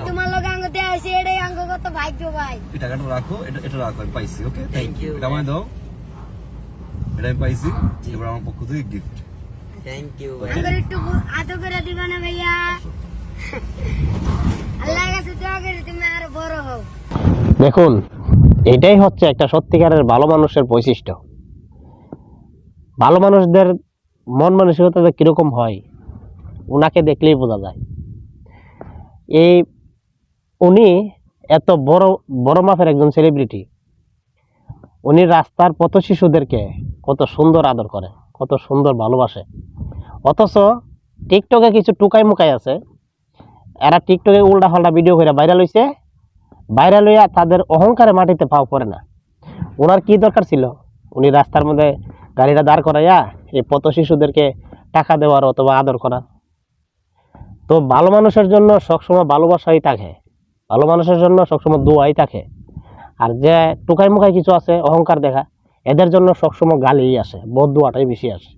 তোমার লোক আঙ্গতে আছে এটাই আঙ্গ কত ভাগ্য ভাই। এই টাকাটা রাখো, এটা রাখো, আমি পাইছি। ওকে, থ্যাংক ইউ। এটা আমায় দাও, এটা আমি পাইছি, এবার আমার পক্ষ থেকে গিফট। থ্যাংক ইউ ভাই। আঙ্গুর একটু আদর করে দিবা না ভাইয়া? আল্লাহর কাছে দোয়া করি তুমি আরো বড় হও। দেখুন, এটাই হচ্ছে একটা সত্যিকারের ভালো মানুষের বৈশিষ্ট্য। ভালো মানুষদের মন মানসিকতা কিরকম হয় উনাকে দেখলেই বোঝা যায়। উনি এত বড় বড় মাপের একজন সেলিব্রিটি, উনি রাস্তার পথ শিশুদেরকে কত সুন্দর আদর করে, কত সুন্দর ভালোবাসে। অথচ টিকটকে কিছু টুকাই মুকাই আছে, এরা টিকটকে উল্টা পাল্টা ভিডিও করে ভাইরাল হইছে, ভাইরাল হইয়া তাদের অহংকারে মাটিতে পাও পড়ে না। ওনার কি দরকার ছিল উনি রাস্তার মধ্যে গাড়িটা দাঁড় করাইয়া এই পথ শিশুদেরকে টাকা দেওয়ার অথবা আদর করা? তো ভালো মানুষের জন্য সবসময় ভালোবাসাই থাকে, ভালো মানুষের জন্য সবসময় দোয়াই থাকে। আর যে টুকাই মুকাই কিছু আছে অহংকার দেখা, এদের জন্য সবসময় গালিই আসে, বদ দোয়াটাই বেশি আসে।